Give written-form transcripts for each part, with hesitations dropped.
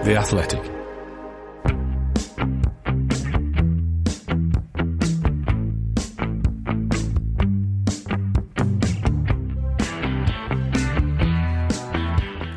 The Athletic.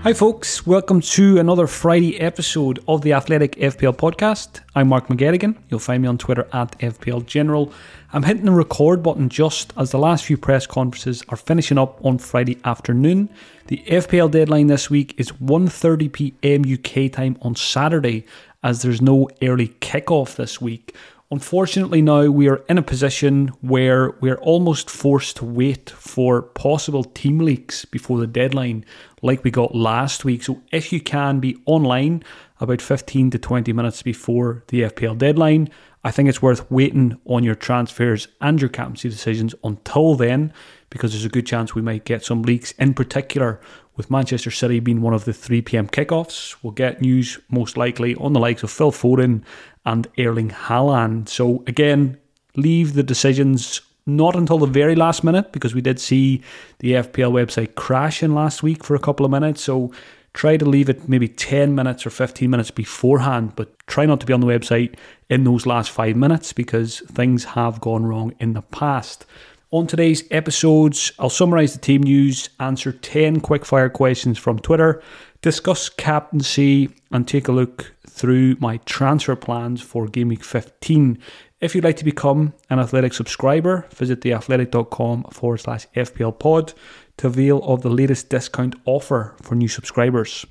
Hi folks, welcome to another Friday episode of the Athletic FPL podcast. I'm Mark McGettigan. You'll find me on Twitter at FPL General. I'm hitting the record button just as the last few press conferences are finishing up on Friday afternoon. The FPL deadline this week is 1:30pm UK time on Saturday, as there's no early kickoff this week. Unfortunately now we are in a position where we're almost forced to wait for possible team leaks before the deadline like we got last week. So if you can be online about 15 to 20 minutes before the FPL deadline, I think it's worth waiting on your transfers and your captaincy decisions until then, because there's a good chance we might get some leaks, in particular with Manchester City being one of the 3pm kickoffs. We'll get news most likely on the likes of Phil Foden and Erling Haaland. So again, leave the decisions not until the very last minute, because we did see the FPL website crashing last week for a couple of minutes. So try to leave it maybe 10 minutes or 15 minutes beforehand, but try not to be on the website in those last 5 minutes, because things have gone wrong in the past. On today's episodes, I'll summarise the team news, answer 10 quickfire questions from Twitter, discuss captaincy, and take a look through my transfer plans for Gameweek 15. If you'd like to become an Athletic subscriber, visit theathletic.com/FPL pod to avail of the latest discount offer for new subscribers.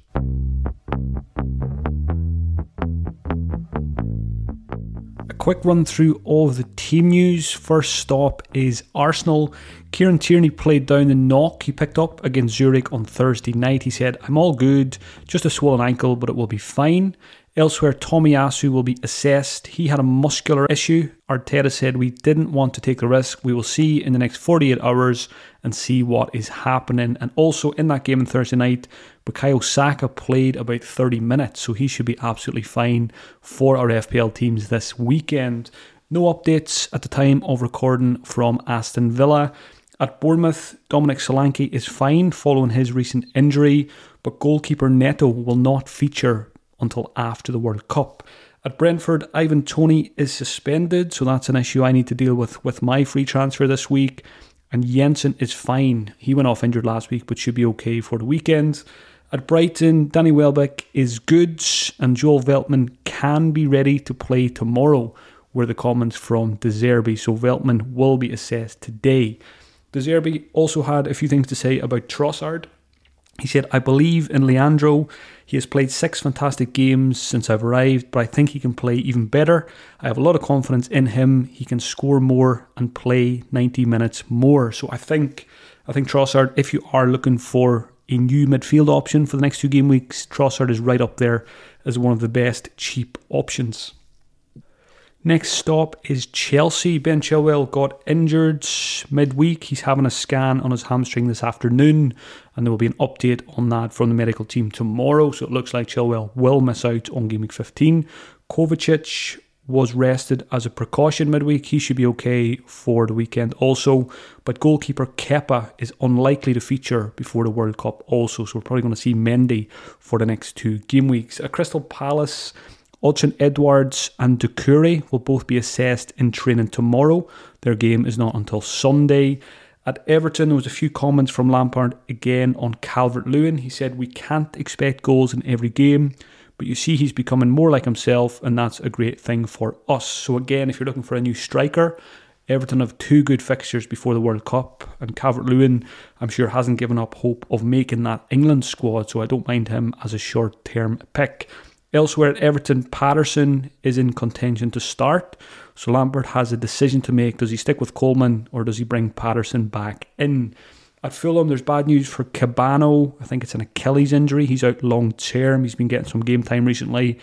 A quick run through of the team news. First stop is Arsenal. Kieran Tierney played down the knock he picked up against Zurich on Thursday night. He said, "I'm all good, just a swollen ankle, but it will be fine." Elsewhere, Tomiyasu will be assessed. He had a muscular issue. Arteta said, "We didn't want to take the risk. We will see in the next 48 hours and see what is happening." And also in that game on Thursday night, Bukayo Saka played about 30 minutes, so he should be absolutely fine for our FPL teams this weekend. No updates at the time of recording from Aston Villa. At Bournemouth, Dominic Solanke is fine following his recent injury, but goalkeeper Neto will not feature until after the World Cup. At Brentford, Ivan Toney is suspended, so that's an issue I need to deal with my free transfer this week. And Jensen is fine. He went off injured last week, but should be okay for the weekend. At Brighton, Danny Welbeck is good, and Joel Veltman can be ready to play tomorrow, were the comments from De Zerbi, so Veltman will be assessed today. De Zerbi also had a few things to say about Trossard. He said, "I believe in Leandro. He has played 6 fantastic games since I've arrived, but I think he can play even better. I have a lot of confidence in him. He can score more and play 90 minutes more." So I think Trossard, if you are looking for a new midfield option for the next 2 game weeks, Trossard is right up there as one of the best cheap options. Next stop is Chelsea. Ben Chilwell got injured midweek. He's having a scan on his hamstring this afternoon, and there will be an update on that from the medical team tomorrow. So it looks like Chilwell will miss out on Game Week 15. Kovacic was rested as a precaution midweek. He should be okay for the weekend also. But goalkeeper Kepa is unlikely to feature before the World Cup also. So we're probably going to see Mendy for the next 2 game weeks. At Crystal Palace, Olsen Edwards and Doucouré will both be assessed in training tomorrow. Their game is not until Sunday. At Everton, there was a few comments from Lampard again on Calvert-Lewin. He said, "We can't expect goals in every game, but you see he's becoming more like himself, and that's a great thing for us." So again, if you're looking for a new striker, Everton have 2 good fixtures before the World Cup, and Calvert-Lewin, I'm sure, hasn't given up hope of making that England squad, so I don't mind him as a short-term pick. Elsewhere at Everton, Patterson is in contention to start, so Lampard has a decision to make. Does he stick with Coleman or does he bring Patterson back in? At Fulham, there's bad news for Cabano. I think it's an Achilles injury. He's out long term. He's been getting some game time recently.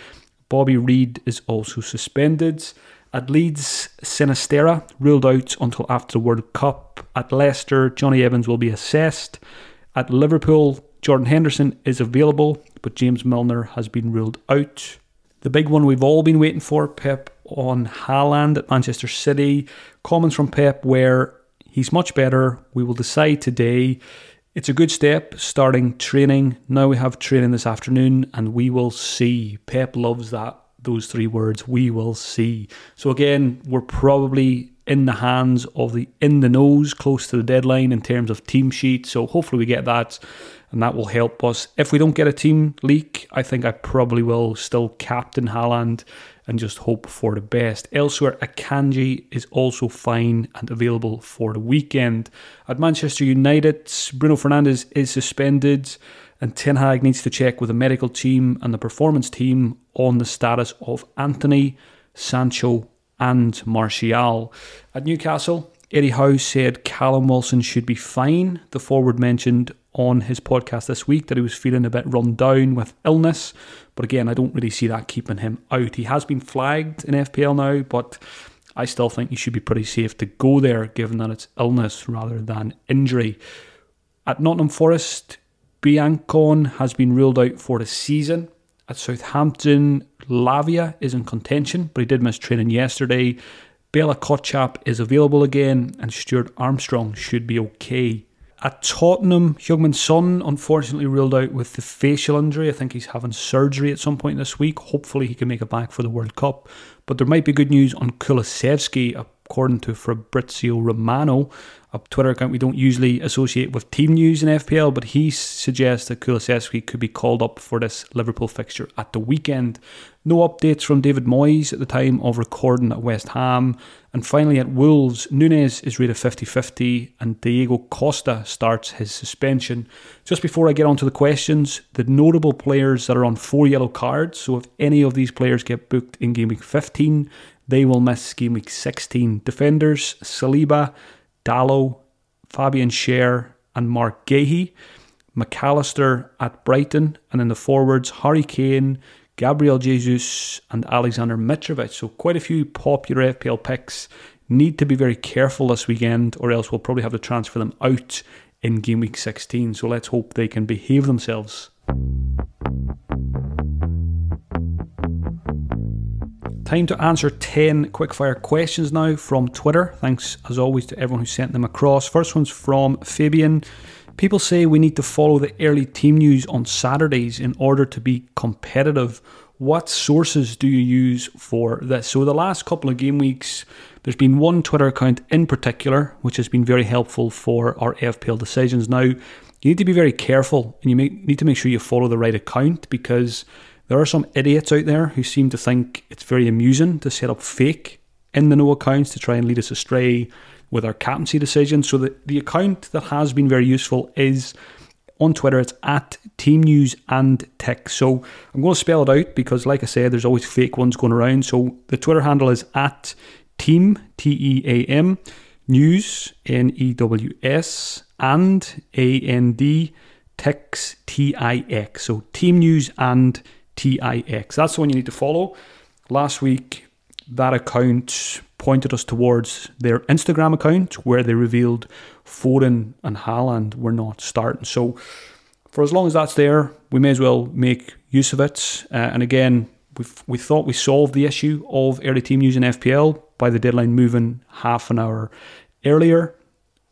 Bobby Reid is also suspended. At Leeds, Sinisterra ruled out until after the World Cup. At Leicester, Johnny Evans will be assessed. At Liverpool, Jordan Henderson is available, but James Milner has been ruled out. The big one we've all been waiting for, Pep on Haaland at Manchester City. Comments from Pep where he's much better. We will decide today It's a good step, starting training. Now we have training this afternoon, and we will see. Pep loves those three words, we will see. So again, we're probably in the hands of the in-the-nose, close to the deadline in terms of team sheet. So hopefully we get that, and that will help us. If we don't get a team leak, I think I probably will still captain Haaland and just hope for the best. Elsewhere, Akanji is also fine and available for the weekend. At Manchester United, Bruno Fernandes is suspended, and Ten Hag needs to check with the medical team and the performance team on the status of Anthony, Sancho and Martial. At Newcastle, Eddie Howe said Callum Wilson should be fine. The forward mentioned on his podcast this week that he was feeling a bit run down with illness, but again, I don't really see that keeping him out. He has been flagged in FPL now, but I still think he should be pretty safe to go there, given that it's illness rather than injury. At Nottingham Forest, Biancon has been ruled out for the season. At Southampton, Lavia is in contention, but he did miss training yesterday. Bela Kotchap is available again, and Stuart Armstrong should be okay. At Tottenham, Heung-min Son unfortunately ruled out with the facial injury. I think he's having surgery at some point this week. Hopefully he can make it back for the World Cup. But there might be good news on Kulusevski, according to Fabrizio Romano, a Twitter account we don't usually associate with team news in FPL, but he suggests that Kulusevski could be called up for this Liverpool fixture at the weekend. No updates from David Moyes at the time of recording at West Ham. And finally at Wolves, Núñez is rated 50-50 and Diego Costa starts his suspension. Just before I get on to the questions, the notable players that are on 4 yellow cards, so if any of these players get booked in Game Week 15, they will miss Game Week 16. Defenders, Saliba, Dalot, Fabian Schär and Mark Gahey. McAllister at Brighton, and in the forwards, Harry Kane, Gabriel Jesus and Alexander Mitrovic. So quite a few popular FPL picks. Need to be very careful this weekend, or else we'll probably have to transfer them out in Game Week 16. So let's hope they can behave themselves. Time to answer 10 quickfire questions now from Twitter. Thanks as always to everyone who sent them across. First one's from Fabian. People say we need to follow the early team news on Saturdays in order to be competitive. What sources do you use for this? So the last couple of game weeks, there's been one Twitter account in particular which has been very helpful for our FPL decisions. Now, you need to be very careful, and you need to make sure you follow the right account, because there are some idiots out there who seem to think it's very amusing to set up fake in-the-know accounts to try and lead us astray with our captaincy decisions. So the account that has been very useful is on Twitter. It's at Team News and Tech. So I'm going to spell it out because, like I said, there's always fake ones going around. So the Twitter handle is at Team, T-E-A-M, News, N-E-W-S, and A-N-D, Tix, T-I-X. So Team News and T-I-X. That's the one you need to follow. Last week, that account pointed us towards their Instagram account where they revealed Foden and Haaland were not starting. So for as long as that's there, we may as well make use of it. And again, we thought we solved the issue of early team news in FPL by the deadline moving half an hour earlier.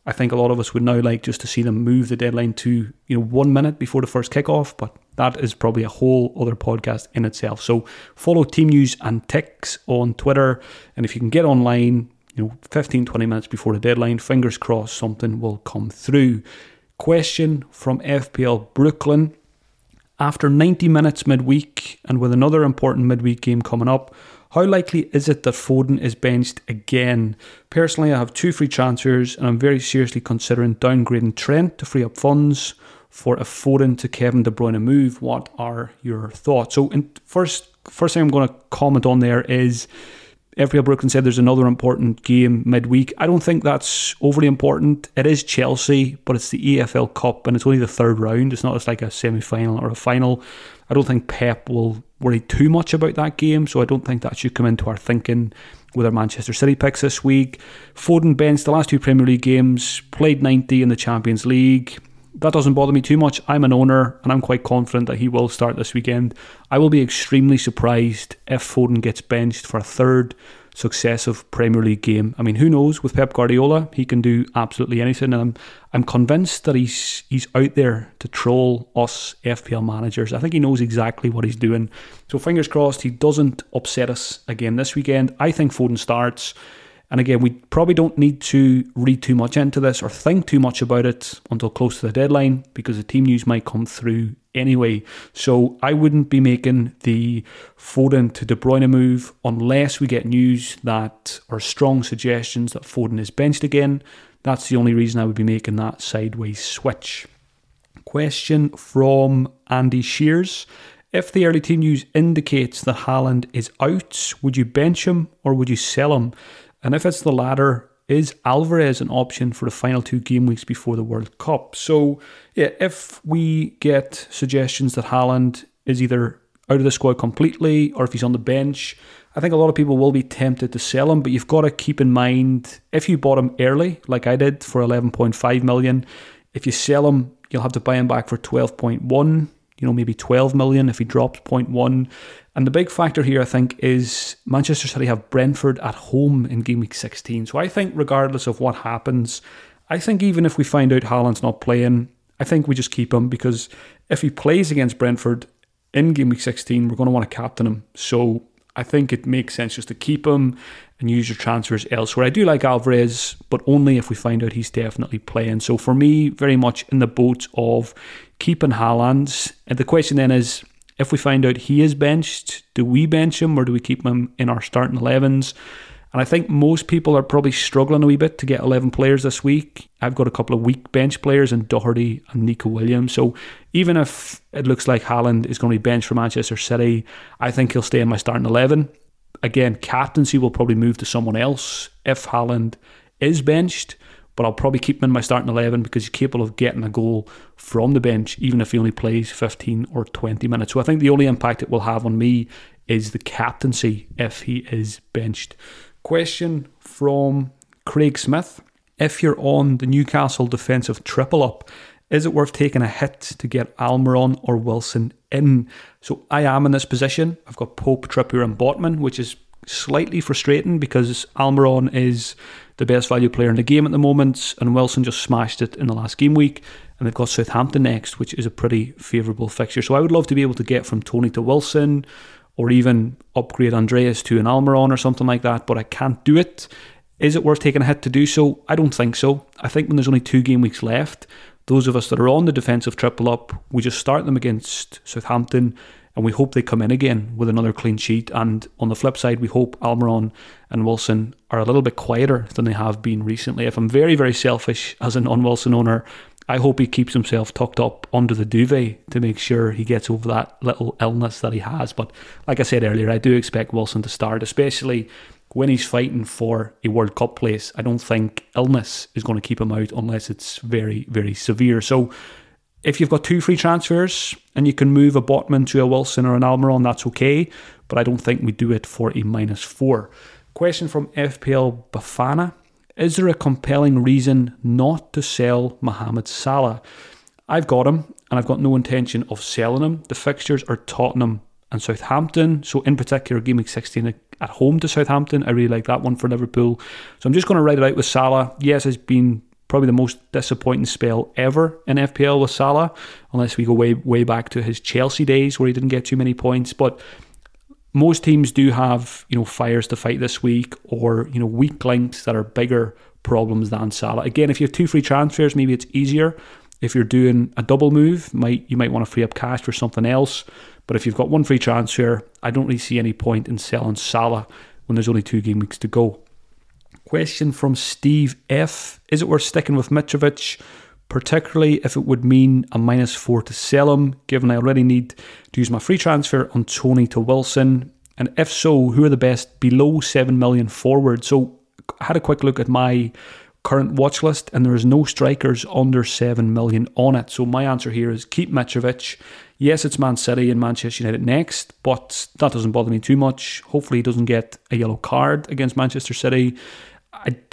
I think a lot of us would now like just to see them move the deadline to 1 minute before the first kickoff, but that is probably a whole other podcast in itself. So follow Team News and Tix on Twitter, and if you can get online 15-20 minutes before the deadline, fingers crossed something will come through. Question from FPL Brooklyn. After 90 minutes midweek and with another important midweek game coming up, how likely is it that Foden is benched again? Personally, I have 2 free transfers and I'm very seriously considering downgrading Trent to free up funds for a Foden to Kevin De Bruyne move. What are your thoughts? So first thing I'm going to comment on there is FPL Brooklyn said there's another important game midweek. I don't think that's overly important. It is Chelsea, but it's the EFL Cup and it's only the 3rd round. It's not like a semi-final or a final. I don't think Pep will worry too much about that game, so I don't think that should come into our thinking with our Manchester City picks this week. Foden benched the last 2 Premier League games, played 90 in the Champions League. that doesn't bother me too much. I'm an owner and I'm quite confident that he will start this weekend. I will be extremely surprised if Foden gets benched for a third successive Premier League game. I mean, who knows? With Pep Guardiola, he can do absolutely anything, and I'm convinced that he's out there to troll us FPL managers. I think he knows exactly what he's doing. So fingers crossed he doesn't upset us again this weekend. I think Foden starts. And again, we probably don't need to read too much into this or think too much about it until close to the deadline, because the team news might come through anyway. So I wouldn't be making the Foden to De Bruyne move unless we get news that, or strong suggestions that Foden is benched again. That's the only reason I would be making that sideways switch. Question from Andy Shears. If the early team news indicates that Haaland is out, would you bench him or would you sell him? And if it's the latter, is Alvarez an option for the final 2 game weeks before the World Cup? So, yeah, if we get suggestions that Haaland is either out of the squad completely or if he's on the bench, I think a lot of people will be tempted to sell him, but you've got to keep in mind, if you bought him early, like I did for 11.5 million, if you sell him, you'll have to buy him back for 12.1, maybe 12 million if he drops 0.1. And the big factor here, I think, is Manchester City have Brentford at home in game week 16. So I think regardless of what happens, I think even if we find out Haaland's not playing, I think we just keep him, because if he plays against Brentford in game week 16, we're going to want to captain him. So I think it makes sense just to keep him and use your transfers elsewhere. I do like Alvarez, but only if we find out he's definitely playing. So for me, very much in the boat of keeping Haaland. And the question then is, if we find out he is benched, do we bench him or do we keep him in our starting 11s? And I think most people are probably struggling a wee bit to get 11 players this week. I've got a couple of weak bench players in Doherty and Nico Williams. So even if it looks like Haaland is going to be benched for Manchester City, I think he'll stay in my starting 11. Again, captaincy will probably move to someone else if Haaland is benched, but I'll probably keep him in my starting 11 because he's capable of getting a goal from the bench, even if he only plays 15 or 20 minutes. So I think the only impact it will have on me is the captaincy if he is benched. Question from Craig Smith. If you're on the Newcastle defensive triple up, is it worth taking a hit to get Almiron or Wilson in? So I am in this position. I've got Pope, Trippier and Botman, which is slightly frustrating because Almiron is the best value player in the game at the moment, and Wilson just smashed it in the last game week, and they've got Southampton next, which is a pretty favourable fixture. So I would love to be able to get from Tony to Wilson, or even upgrade Andreas to an Almiron or something like that, but I can't do it. Is it worth taking a hit to do so? I don't think so. I think when there's only 2 game weeks left, those of us that are on the defensive triple up, we just start them against Southampton and we hope they come in again with another clean sheet. And on the flip side, we hope Almiron and Wilson are a little bit quieter than they have been recently. If I'm very, very selfish as a non-Wilson owner, I hope he keeps himself tucked up under the duvet to make sure he gets over that little illness that he has. But like I said earlier, I do expect Wilson to start, especially when he's fighting for a World Cup place. I don't think illness is going to keep him out unless it's very, very severe. So if you've got 2 free transfers and you can move a Botman to a Wilson or an Almiron, that's okay. But I don't think we do it for a -4. Question from FPL Bafana. Is there a compelling reason not to sell Mohamed Salah? I've got him and I've got no intention of selling him. The fixtures are Tottenham and Southampton. So in particular, Game Week 16 at home to Southampton. I really like that one for Liverpool. So I'm just going to write it out with Salah. Yes, it's been probably the most disappointing spell ever in FPL with Salah, unless we go way back to his Chelsea days where he didn't get too many points. But most teams do have, fires to fight this week, or, weak links that are bigger problems than Salah. Again, if you have 2 free transfers, maybe it's easier. If you're doing a double move, you might want to free up cash for something else. But if you've got 1 free transfer, I don't really see any point in selling Salah when there's only 2 game weeks to go. Question from Steve F. Is it worth sticking with Mitrovic, particularly if it would mean a -4 to sell him, given I already need to use my free transfer on Tony to Wilson? And if so, who are the best below 7 million forward? So I had a quick look at my current watch list and there is no strikers under 7 million on it. So my answer here is keep Mitrovic. Yes, it's Man City and Manchester United next, but that doesn't bother me too much. Hopefully he doesn't get a yellow card against Manchester City.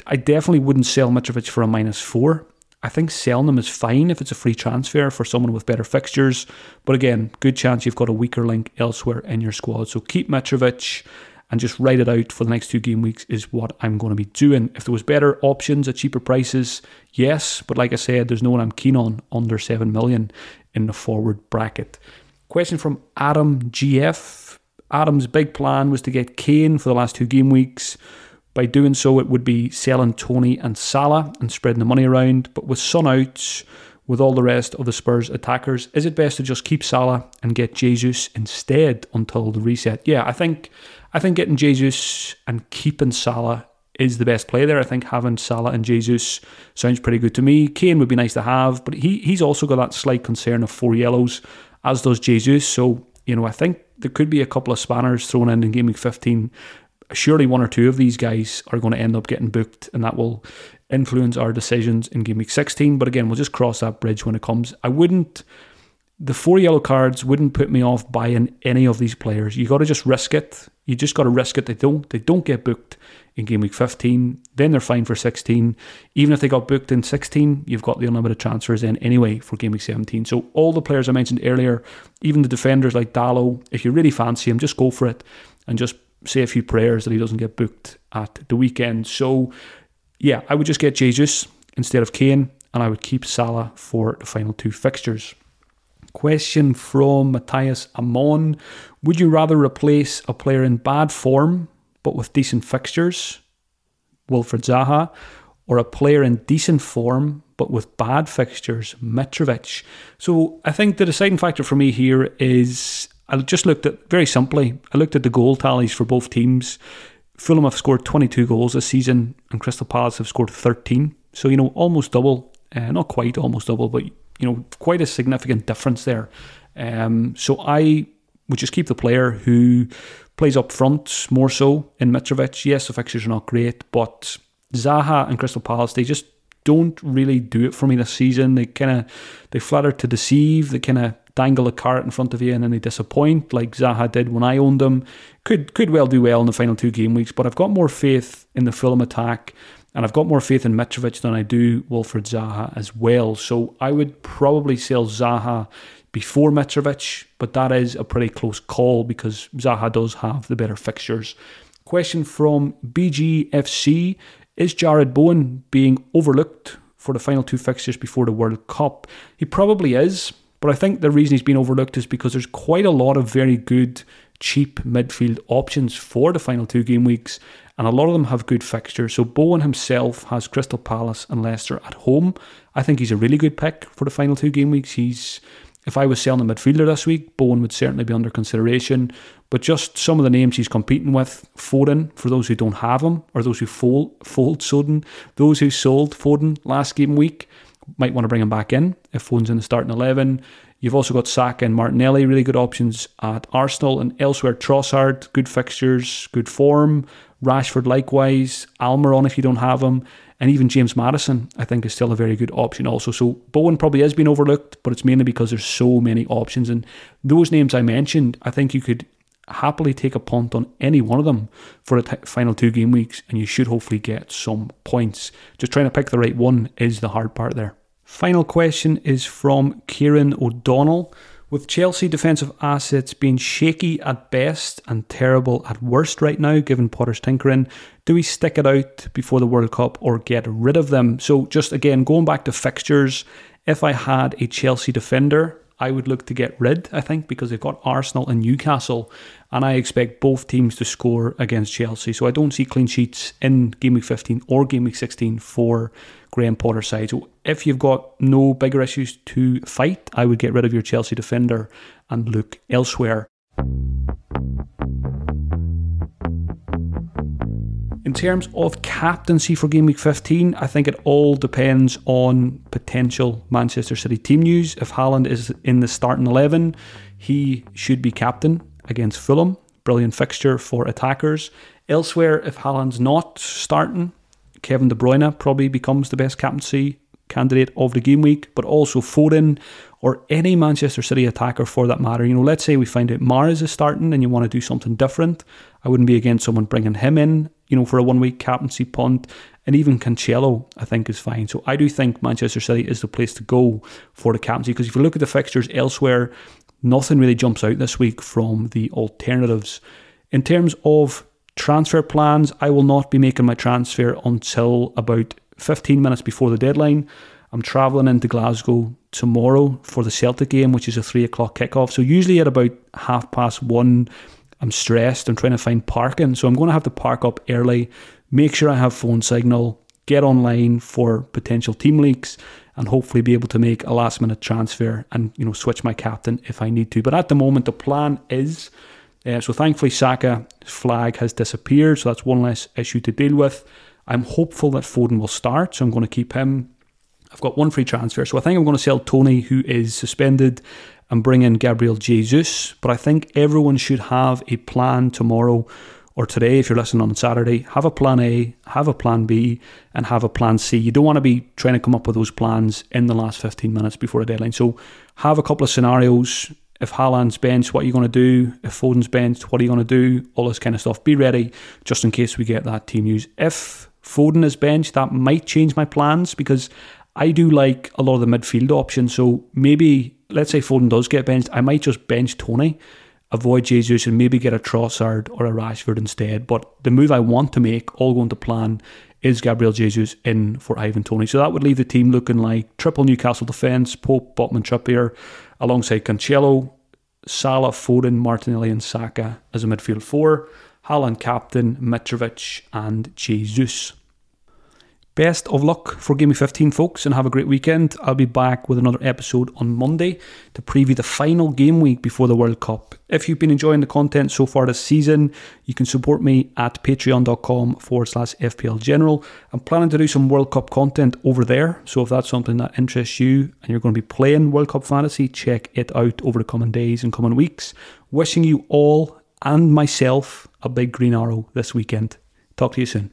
I definitely wouldn't sell Mitrovic for a -4. I think selling them is fine if it's a free transfer for someone with better fixtures. But again, good chance you've got a weaker link elsewhere in your squad. So keep Mitrovic and just write it out for the next 2 game weeks is what I'm going to be doing. If there was better options at cheaper prices, yes. But like I said, there's no one I'm keen on under 7 million in the forward bracket. Question from Adam GF. Adam's big plan was to get Kane for the last 2 game weeks. By doing so, it would be selling Tony and Salah and spreading the money around. But with Son out, with all the rest of the Spurs attackers, is it best to just keep Salah and get Jesus instead until the reset? Yeah, I think getting Jesus and keeping Salah is the best play there. I think having Salah and Jesus sounds pretty good to me. Kane would be nice to have, but he's also got that slight concern of 4 yellows, as does Jesus. So, I think there could be a couple of spanners thrown in Game Week 15. Surely 1 or 2 of these guys are going to end up getting booked, and that will influence our decisions in Game Week 16. But again, we'll just cross that bridge when it comes. The 4 yellow cards wouldn't put me off buying any of these players. You got to just risk it. You just got to risk it. They don't get booked in Game Week 15. Then they're fine for 16. Even if they got booked in 16, you've got the unlimited transfers in anyway for Game Week 17. So all the players I mentioned earlier, even the defenders like Dallo, if you really fancy him, just go for it and just say a few prayers that he doesn't get booked at the weekend. So yeah, I would just get Jesus instead of Kane, and I would keep Salah for the final 2 fixtures. Question from Matthias Amon. Would you rather replace a player in bad form but with decent fixtures, Wilfried Zaha, or a player in decent form but with bad fixtures, Mitrovic? So I think the deciding factor for me here is, I just looked at, very simply, I looked at the goal tallies for both teams. Fulham have scored 22 goals this season and Crystal Palace have scored 13. So, almost double, not quite almost double, but, quite a significant difference there. So I would just keep the player who plays up front more so in Mitrovic. Yes, the fixtures are not great, but Zaha and Crystal Palace, they just don't really do it for me this season. They flatter to deceive. They kind of dangle a carrot in front of you and then they disappoint, like Zaha did when I owned him. Could well do well in the final 2 game weeks, but I've got more faith in the Fulham attack, and I've got more faith in Mitrovic than I do Wilfried Zaha as well. So I would probably sell Zaha before Mitrovic, but that is a pretty close call because Zaha does have the better fixtures. Question from BGFC. Is Jared Bowen being overlooked for the final 2 fixtures before the World Cup? He probably is, but I think the reason he's been overlooked is because there's quite a lot of very good, cheap midfield options for the final 2 game weeks, and a lot of them have good fixtures. So Bowen himself has Crystal Palace and Leicester at home. I think he's a really good pick for the final 2 game weeks. If I was selling a midfielder this week, Bowen would certainly be under consideration. But just some of the names he's competing with, Foden, for those who don't have him, or those who sold Foden, those who sold Foden last game week, might want to bring him back in if Foden's in the starting 11. You've also got Saka and Martinelli, really good options at Arsenal, and elsewhere Trossard, good fixtures, good form. Rashford likewise, Almiron if you don't have him, and even James Maddison I think is still a very good option also. So Bowen probably has been overlooked, but it's mainly because there's so many options, and those names I mentioned, I think you could happily take a punt on any one of them for the final 2 game weeks, and you should hopefully get some points. Just trying to pick the right one is the hard part there. Final question is from Kieran O'Donnell. With Chelsea defensive assets being shaky at best and terrible at worst right now, given Potter's tinkering, do we stick it out before the World Cup or get rid of them? So just again, going back to fixtures, if I had a Chelsea defender, I would look to get rid, I think, because they've got Arsenal and Newcastle, and I expect both teams to score against Chelsea. So I don't see clean sheets in Game Week 15 or Game Week 16 for Graham Potter's side. So if you've got no bigger issues to fight, I would get rid of your Chelsea defender and look elsewhere. In terms of captaincy for Game Week 15, I think it all depends on potential Manchester City team news. If Haaland is in the starting 11, he should be captain against Fulham. Brilliant fixture for attackers. Elsewhere, if Haaland's not starting, Kevin De Bruyne probably becomes the best captaincy candidate of the game week, but also Foden or any Manchester City attacker for that matter. Let's say we find out Mahrez is starting and you want to do something different. I wouldn't be against someone bringing him in, for a 1 week captaincy punt. And even Cancelo, I think, is fine. So I do think Manchester City is the place to go for the captaincy, because if you look at the fixtures elsewhere, nothing really jumps out this week from the alternatives. In terms of transfer plans, I will not be making my transfer until about 15 minutes before the deadline. I'm travelling into Glasgow tomorrow for the Celtic game, which is a 3 o'clock kickoff. So usually at about 1:30, I'm stressed. I'm trying to find parking. So I'm going to have to park up early, make sure I have phone signal, get online for potential team leaks, and hopefully be able to make a last minute transfer and switch my captain if I need to. But at the moment, the plan is, so thankfully Saka's flag has disappeared, so that's one less issue to deal with. I'm hopeful that Foden will start, so I'm going to keep him. I've got one free transfer, so I think I'm going to sell Tony, who is suspended, and bring in Gabriel Jesus. But I think everyone should have a plan tomorrow or today, if you're listening on Saturday. Have a plan A, have a plan B, and have a plan C. You don't want to be trying to come up with those plans in the last 15 minutes before a deadline. So have a couple of scenarios. If Haaland's benched, what are you going to do? If Foden's benched, what are you going to do? All this kind of stuff. Be ready just in case we get that team news. If Foden is benched, that might change my plans, because I do like a lot of the midfield options. So maybe, let's say Foden does get benched, I might just bench Tony, avoid Jesus, and maybe get a Trossard or a Rashford instead. But the move I want to make, all going to plan, is Gabriel Jesus in for Ivan Toney. So that would leave the team looking like triple Newcastle defence, Pope, Botman, Trippier, alongside Cancelo, Salah, Foden, Martinelli and Saka as a midfield four, Haaland captain, Mitrovic and Jesus. Best of luck for Game Week 15, folks, and have a great weekend. I'll be back with another episode on Monday to preview the final game week before the World Cup. If you've been enjoying the content so far this season, you can support me at patreon.com/FPL General. I'm planning to do some World Cup content over there, so if that's something that interests you and you're going to be playing World Cup Fantasy, check it out over the coming days and coming weeks. Wishing you all and myself a big green arrow this weekend. Talk to you soon.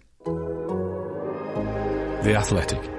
The Athletic.